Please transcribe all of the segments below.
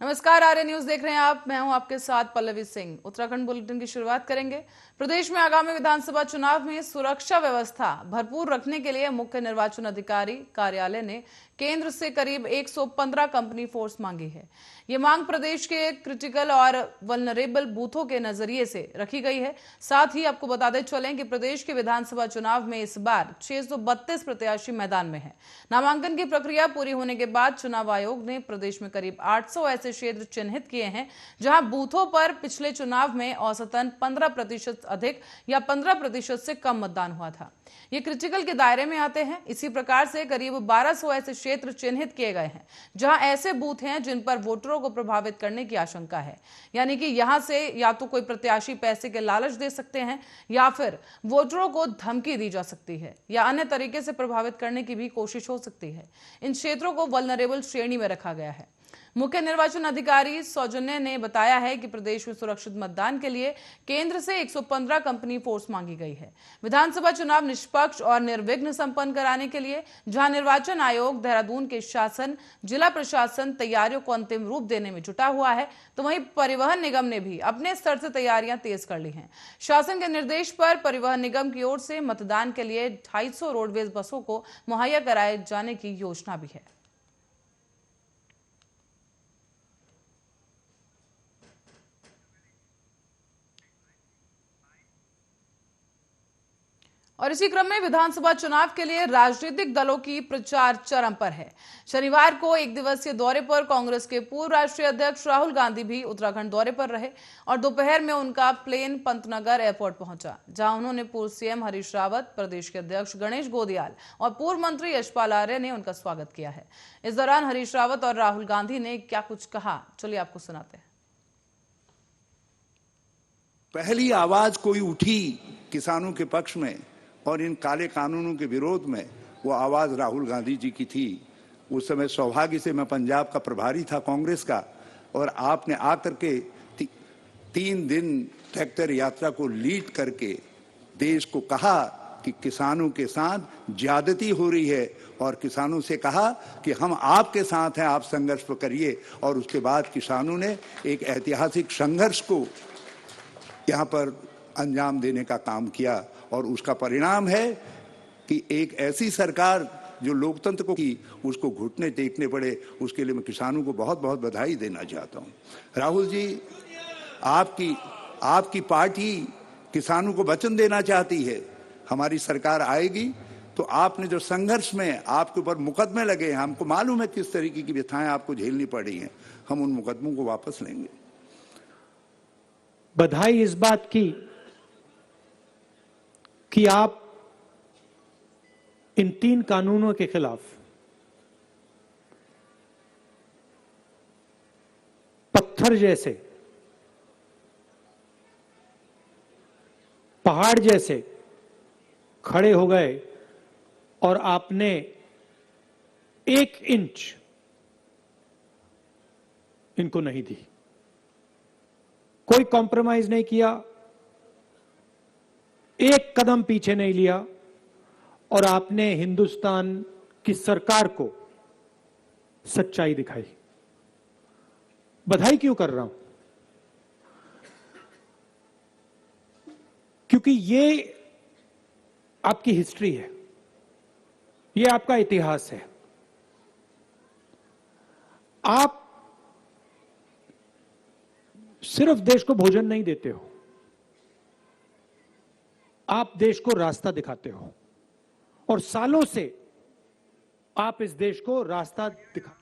नमस्कार, आर्य न्यूज देख रहे हैं आप। मैं हूं आपके साथ पल्लवी सिंह। उत्तराखंड बुलेटिन की शुरुआत करेंगे। प्रदेश में आगामी विधानसभा चुनाव में सुरक्षा व्यवस्था भरपूर रखने के लिए मुख्य निर्वाचन अधिकारी कार्यालय ने केंद्र से करीब 115 कंपनी फोर्स मांगी है। ये मांग प्रदेश के क्रिटिकल और वल्नरेबल बूथों के नजरिए से रखी गई है। साथ ही आपको बताते चलें कि प्रदेश के विधानसभा चुनाव में इस बार 632 प्रत्याशी मैदान में है। नामांकन की प्रक्रिया पूरी होने के बाद चुनाव आयोग ने प्रदेश में करीब 800 ऐसे क्षेत्र चिन्हित किए हैं जहां बूथों पर पिछले चुनाव में औसतन 15% अधिक या 15% से कम मतदान हुआ था। ये क्रिटिकल के दायरे में आते हैं। इसी प्रकार से करीब 1200 ऐसे क्षेत्र चिन्हित किए गए हैं जहां ऐसे बूथ हैं जिन पर वोटरों को प्रभावित करने की आशंका है। यानी कि यहां से या तो कोई प्रत्याशी पैसे के लालच दे सकते हैं या फिर वोटरों को धमकी दी जा सकती है या अन्य तरीके से प्रभावित करने की भी कोशिश हो सकती है। इन क्षेत्रों को वल्नरेबल श्रेणी में रखा गया है। मुख्य निर्वाचन अधिकारी सौजन्य ने बताया है कि प्रदेश में सुरक्षित मतदान के लिए केंद्र से 115 कंपनी फोर्स मांगी गई है। विधानसभा चुनाव निष्पक्ष और निर्विघ्न संपन्न कराने के लिए जहां निर्वाचन आयोग देहरादून के शासन, जिला प्रशासन तैयारियों को अंतिम रूप देने में जुटा हुआ है, तो वहीं परिवहन निगम ने भी अपने स्तर से तैयारियां तेज कर ली हैं। शासन के निर्देश पर परिवहन निगम की ओर से मतदान के लिए 250 रोडवेज बसों को मुहैया कराए जाने की योजना भी है। और इसी क्रम में विधानसभा चुनाव के लिए राजनीतिक दलों की प्रचार चरम पर है। शनिवार को एक दिवसीय दौरे पर कांग्रेस के पूर्व राष्ट्रीय अध्यक्ष राहुल गांधी भी उत्तराखंड दौरे पर रहे और दोपहर में उनका प्लेन पंतनगर एयरपोर्ट पहुंचा, जहां उन्होंने पूर्व सीएम हरीश रावत, प्रदेश के अध्यक्ष गणेश गोदियाल और पूर्व मंत्री यशपाल आर्य ने उनका स्वागत किया है। इस दौरान हरीश रावत और राहुल गांधी ने क्या कुछ कहा, चलिए आपको सुनाते हैं। पहली आवाज कोई उठी किसानों के पक्ष में और इन काले कानूनों के विरोध में, वो आवाज राहुल गांधी जी की थी। उस समय सौभाग्य से मैं पंजाब का प्रभारी था कांग्रेस का, और आपने आकर के 3 दिन ट्रैक्टर यात्रा को लीड करके देश को कहा कि किसानों के साथ ज्यादती हो रही है, और किसानों से कहा कि हम आपके साथ हैं, आप संघर्ष करिए। और उसके बाद किसानों ने एक ऐतिहासिक संघर्ष को यहाँ पर अंजाम देने का काम किया, और उसका परिणाम है कि एक ऐसी सरकार जो लोकतंत्र को की, उसको घुटने टेकने पड़े। उसके लिए मैं किसानों को बहुत बहुत बधाई देना चाहता हूँ। राहुल जी, आपकी पार्टी किसानों को वचन देना चाहती है, हमारी सरकार आएगी तो आपने जो संघर्ष में आपके ऊपर मुकदमे लगे हैं, हमको मालूम है किस तरीके की व्यथाएं आपको झेलनी पड़ी हैं, हम उन मुकदमों को वापस लेंगे। बधाई इस बात की कि आप इन 3 कानूनों के खिलाफ पत्थर जैसे, पहाड़ जैसे खड़े हो गए और आपने 1 इंच इनको नहीं दी। कोई कॉम्प्रोमाइज नहीं किया, 1 कदम पीछे नहीं लिया, और आपने हिंदुस्तान की सरकार को सच्चाई दिखाई। बधाई क्यों कर रहा हूं? क्योंकि ये आपकी हिस्ट्री है, ये आपका इतिहास है। आप सिर्फ देश को भोजन नहीं देते हो, आप देश को रास्ता दिखाते हो, और सालों से आप इस देश को रास्ता दिखा।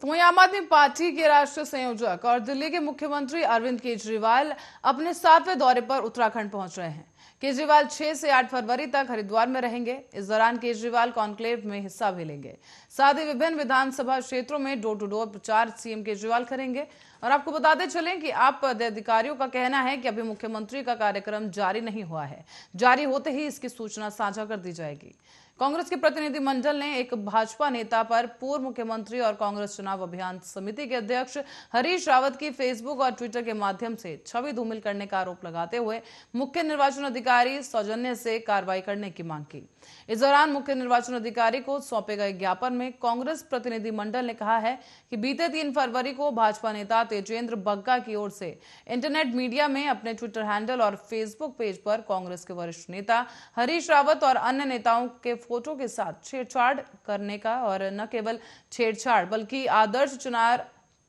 तो वहीं आम आदमी पार्टी के राष्ट्रीय संयोजक और दिल्ली के मुख्यमंत्री अरविंद केजरीवाल अपने 7वें दौरे पर उत्तराखंड पहुंच रहे हैं। केजरीवाल 6 से 8 फरवरी तक हरिद्वार में रहेंगे। इस दौरान केजरीवाल कॉन्क्लेव में हिस्सा भी लेंगे। साथ ही विभिन्न विधानसभा क्षेत्रों में डोर टू डोर प्रचार सीएम केजरीवाल करेंगे। और आपको बताते चलें कि आप पदाधिकारियों का कहना है कि अभी मुख्यमंत्री का कार्यक्रम जारी नहीं हुआ है, जारी होते ही इसकी सूचना साझा कर दी जाएगी। कांग्रेस के प्रतिनिधिमंडल ने एक भाजपा नेता पर पूर्व मुख्यमंत्री और कांग्रेस चुनाव अभियान समिति के अध्यक्ष हरीश रावत की फेसबुक और ट्विटर के माध्यम से छवि धूमिल करने का आरोप लगाते हुए मुख्य निर्वाचन अधिकारी सौजन्य से कार्रवाई करने की मांग की। इस दौरान मुख्य निर्वाचन अधिकारी को सौंपे गए ज्ञापन में कांग्रेस प्रतिनिधिमंडल ने कहा है कि बीते 3 फरवरी को भाजपा नेता तेजेंद्र बग्गा की ओर से इंटरनेट मीडिया में अपने ट्विटर हैंडल और फेसबुक पेज पर कांग्रेस के वरिष्ठ नेता हरीश रावत और अन्य नेताओं के फोटो के साथ छेड़छाड़ करने का, और न केवल छेड़छाड़ बल्कि आदर्श चुनाव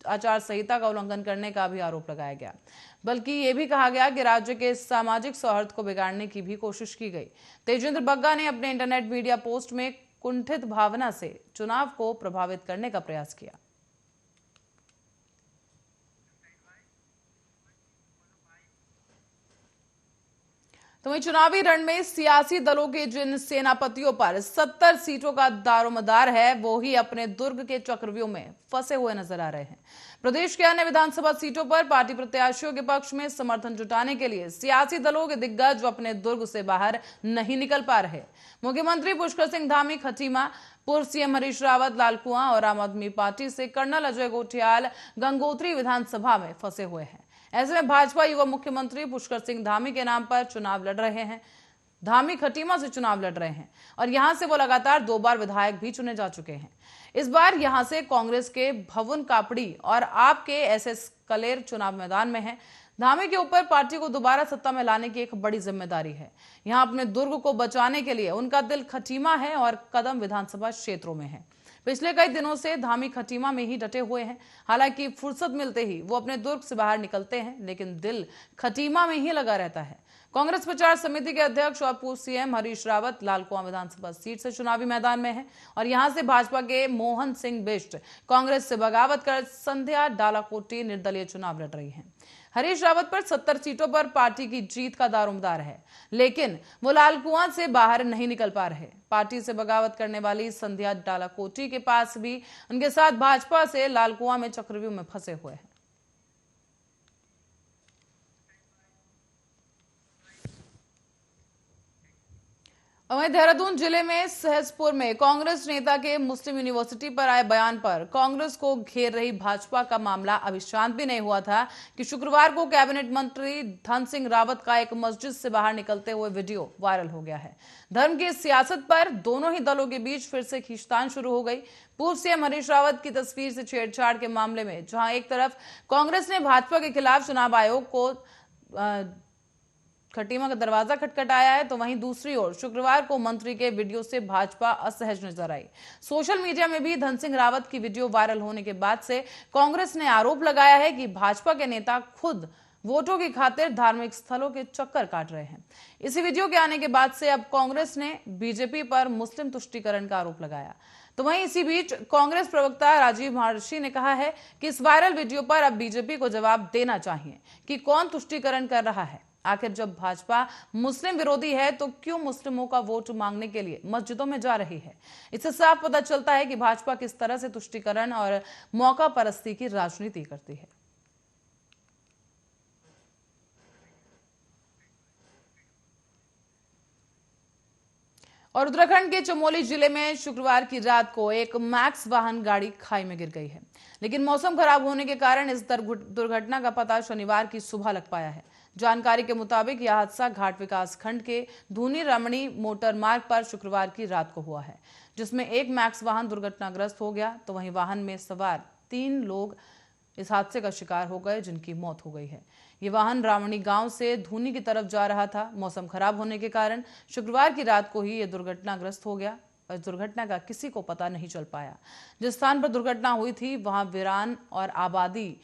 आचार संहिता का उल्लंघन करने का भी आरोप लगाया गया। बल्कि ये भी कहा गया कि राज्य के सामाजिक सौहार्द को बिगाड़ने की भी कोशिश की गई। तेजेंद्र बग्गा ने अपने इंटरनेट मीडिया पोस्ट में कुंठित भावना से चुनाव को प्रभावित करने का प्रयास किया। तो वहीं चुनावी रण में सियासी दलों के जिन सेनापतियों पर 70 सीटों का दारोमदार है, वो ही अपने दुर्ग के चक्रव्यूह में फंसे हुए नजर आ रहे हैं। प्रदेश के अन्य विधानसभा सीटों पर पार्टी प्रत्याशियों के पक्ष में समर्थन जुटाने के लिए सियासी दलों के दिग्गज अपने दुर्ग से बाहर नहीं निकल पा रहे। मुख्यमंत्री पुष्कर सिंह धामी खटीमा, पूर्व सीएम हरीश रावत लालकुआं और आम आदमी पार्टी से कर्नल अजय गोठियाल गंगोत्री विधानसभा में फंसे हुए हैं। ऐसे में भाजपा युवा मुख्यमंत्री पुष्कर सिंह धामी के नाम पर चुनाव लड़ रहे हैं। धामी खटीमा से चुनाव लड़ रहे हैं और यहां से वो लगातार 2 बार विधायक भी चुने जा चुके हैं। इस बार यहां से कांग्रेस के भवन कापड़ी और आप के एसएस कलेर चुनाव मैदान में हैं। धामी के ऊपर पार्टी को दोबारा सत्ता में लाने की एक बड़ी जिम्मेदारी है। यहां अपने दुर्ग को बचाने के लिए उनका दिल खटीमा है और कदम विधानसभा क्षेत्रों में है। पिछले कई दिनों से धामी खटीमा में ही डटे हुए हैं। हालांकि फुर्सत मिलते ही वो अपने दुर्ग से बाहर निकलते हैं, लेकिन दिल खटीमा में ही लगा रहता है। कांग्रेस प्रचार समिति के अध्यक्ष और पूर्व सीएम हरीश रावत लालकुआं विधानसभा सीट से चुनावी मैदान में हैं और यहां से भाजपा के मोहन सिंह बिष्ट कांग्रेस से बगावत कर संध्या डालाकोटी निर्दलीय चुनाव लड़ रही हैं। हरीश रावत पर 70 सीटों पर पार्टी की जीत का दारोमदार है, लेकिन वो लालकुआं से बाहर नहीं निकल पा रहे। पार्टी से बगावत करने वाली संध्या डालाकोटी के पास भी उनके साथ भाजपा से लालकुआं में चक्रव्यूह में फंसे हुए हैं। वहीं देहरादून जिले में सहसपुर में कांग्रेस नेता के मुस्लिम यूनिवर्सिटी पर आए बयान पर कांग्रेस को घेर रही भाजपा का मामला अभी शांत भी नहीं हुआ था कि शुक्रवार को कैबिनेट मंत्री धन सिंह रावत का एक मस्जिद से बाहर निकलते हुए वीडियो वायरल हो गया है। धर्म की सियासत पर दोनों ही दलों के बीच फिर से खींचतान शुरू हो गई। पूर्व सीएम हरीश रावत की तस्वीर से छेड़छाड़ के मामले में जहां एक तरफ कांग्रेस ने भाजपा के खिलाफ चुनाव आयोग को खटीमा का दरवाजा खटखटाया है, तो वहीं दूसरी ओर शुक्रवार को मंत्री के वीडियो से भाजपा असहज नजर आई। सोशल मीडिया में भी धन सिंह रावत की वीडियो वायरल होने के बाद से कांग्रेस ने आरोप लगाया है कि भाजपा के नेता खुद वोटों की खातिर धार्मिक स्थलों के चक्कर काट रहे हैं। इसी वीडियो के आने के बाद से अब कांग्रेस ने बीजेपी पर मुस्लिम तुष्टीकरण का आरोप लगाया। तो वहीं इसी बीच कांग्रेस प्रवक्ता राजीव महर्षि ने कहा है कि इस वायरल वीडियो पर अब बीजेपी को जवाब देना चाहिए कि कौन तुष्टीकरण कर रहा है। आखिर जब भाजपा मुस्लिम विरोधी है तो क्यों मुस्लिमों का वोट मांगने के लिए मस्जिदों में जा रही है। इससे साफ पता चलता है कि भाजपा किस तरह से तुष्टीकरण और मौका परस्ती की राजनीति करती है। और उत्तराखंड के चमोली जिले में शुक्रवार की रात को एक मैक्स वाहन गाड़ी खाई में गिर गई है, लेकिन मौसम खराब होने के कारण इस दुर्घटना का पता शनिवार की सुबह लग पाया है। जानकारी के मुताबिक यह हादसा घाट विकास खंड के धूनी रमणी मोटर मार्ग पर शुक्रवार की रात को हुआ है, जिसमें एक मैक्स वाहन दुर्घटनाग्रस्त हो गया, तो वहीं वाहन में सवार 3 लोग इस हादसे का शिकार हो गए, जिनकी मौत हो गई है। ये वाहन रावणी गांव से धूनी की तरफ जा रहा था। मौसम खराब होने के कारण शुक्रवार की रात को ही यह दुर्घटनाग्रस्त हो गया और इस दुर्घटना का किसी को पता नहीं चल पाया। जिस स्थान पर दुर्घटना हुई थी वहां वीरान और आबादी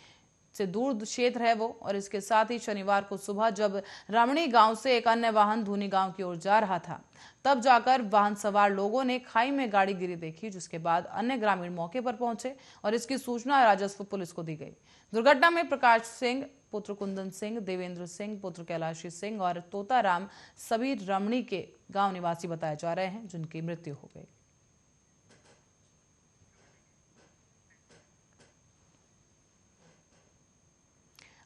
से दूर क्षेत्र है वो, और इसके साथ ही शनिवार को सुबह जब रामणी गांव से एक अन्य वाहन धूनी गांव की ओर जा रहा था, तब जाकर वाहन सवार लोगों ने खाई में गाड़ी गिरी देखी, जिसके बाद अन्य ग्रामीण मौके पर पहुंचे और इसकी सूचना राजस्व पुलिस को दी गई। दुर्घटना में प्रकाश सिंह पुत्र कुंदन सिंह, देवेंद्र सिंह पुत्र कैलाशी सिंह और तोताराम सभी रमणी के गांव निवासी बताए जा रहे हैं, जिनकी मृत्यु हो गई।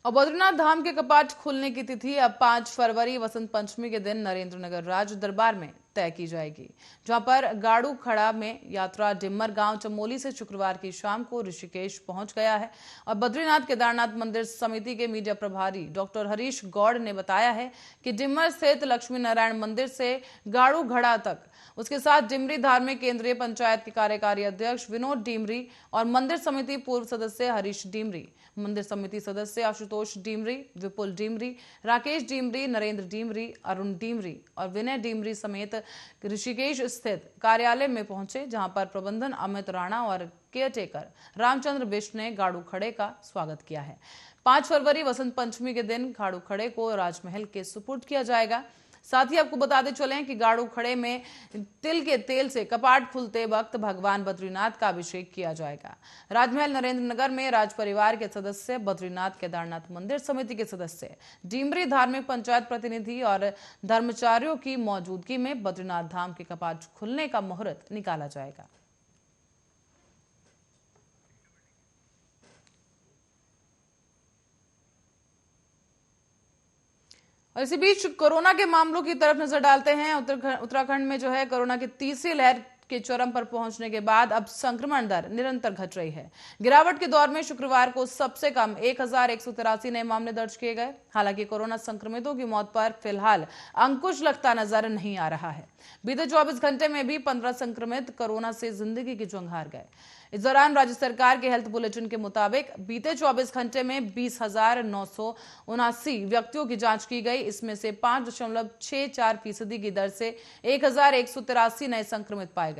और बद्रीनाथ धाम के कपाट खुलने की तिथि अब 5 फरवरी वसंत पंचमी के दिन नरेंद्र नगर राज दरबार में तय की जाएगी, जहां पर गाड़ू खड़ा में यात्रा डिम्मर गांव चमोली से शुक्रवार की शाम को ऋषिकेश पहुंच गया है। और बद्रीनाथ केदारनाथ मंदिर समिति के मीडिया प्रभारी डॉक्टर हरीश गौड़ ने बताया है कि डिम्मर स्थित लक्ष्मी नारायण मंदिर से गाड़ू घड़ा तक, उसके साथ डिमरी धार्मिक केंद्रीय पंचायत के कार्यकारी अध्यक्ष विनोद डिमरी और मंदिर समिति पूर्व सदस्य हरीश डिमरी, मंदिर समिति सदस्य आशुतोष डिमरी, विपुल डिमरी, राकेश डिमरी, नरेंद्र डिमरी, अरुण डिमरी और विनय डिमरी समेत ऋषिकेश स्थित कार्यालय में पहुंचे, जहां पर प्रबंधन अमित राणा और केयरटेकर रामचंद्र बिष्ट ने गाड़ू खड़े का स्वागत किया है। 5 फरवरी वसंत पंचमी के दिन गाड़ू खड़े को राजमहल के सुपुर्द किया जाएगा। साथ ही आपको बताते चलें कि गाड़ू खड़े में तिल के तेल से कपाट खुलते वक्त भगवान बद्रीनाथ का अभिषेक किया जाएगा। राजमहल नरेंद्र नगर में राज परिवार के सदस्य, बद्रीनाथ केदारनाथ मंदिर समिति के सदस्य, डिमरी धार्मिक पंचायत प्रतिनिधि और धर्मचारियों की मौजूदगी में बद्रीनाथ धाम के कपाट खुलने का मुहूर्त निकाला जाएगा। और इसी बीच कोरोना के मामलों की तरफ नजर डालते हैं। उत्तराखंड में जो है कोरोना की तीसरी लहर के चरम पर पहुंचने के बाद अब संक्रमण दर निरंतर घट रही है। गिरावट के दौर में शुक्रवार को सबसे कम 1183 नए मामले दर्ज किए गए। हालांकि कोरोना संक्रमितों की मौत पर फिलहाल अंकुश लगता नजर नहीं आ रहा है। बीते 24 घंटे में भी 15 संक्रमित कोरोना से जिंदगी की जंग हार गए। इस दौरान राज्य सरकार के हेल्थ बुलेटिन के मुताबिक बीते 24 घंटे में 20,979 व्यक्तियों की जांच की गई। इसमें से 5.64% की दर से 1,183 नए संक्रमित पाए गए।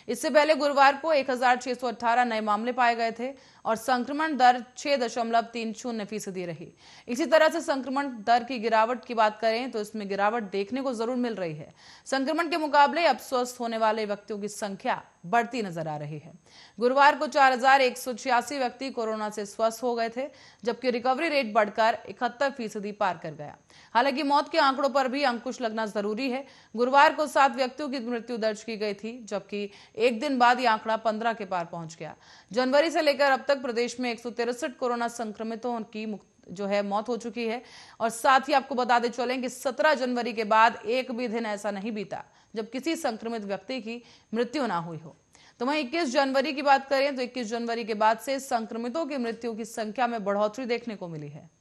इससे पहले गुरुवार को 1,618 नए मामले पाए गए थे और संक्रमण दर 6.30% रही। इसी तरह से संक्रमण दर की गिरावट की बात करें तो इसमें गिरावट देखने को जरूर मिल रही है। संक्रमण के मुकाबले अब स्वस्थ होने वाले व्यक्तियों की संख्या बढ़ती नजर आ रही है। गुरुवार को 4,186 व्यक्ति कोरोना से स्वस्थ हो गए थे, जबकि रिकवरी रेट बढ़कर 71% पार कर गया। हालांकि मौत के आंकड़ों पर भी अंकुश लगना जरूरी है। गुरुवार को 7 व्यक्तियों की मृत्यु दर्ज की गई थी, जबकि एक दिन बाद यह आंकड़ा 15 के पार पहुंच गया। जनवरी से लेकर अब तक प्रदेश में 163 कोरोना संक्रमितों की जो है मौत हो चुकी है। और साथ ही आपको बताते चलें कि 17 जनवरी के बाद एक भी दिन ऐसा नहीं बीता जब किसी संक्रमित व्यक्ति की मृत्यु ना हुई हो। तो वहीं 21 जनवरी की बात करें तो 21 जनवरी के बाद से संक्रमितों की मृत्यु की संख्या में बढ़ोतरी देखने को मिली है।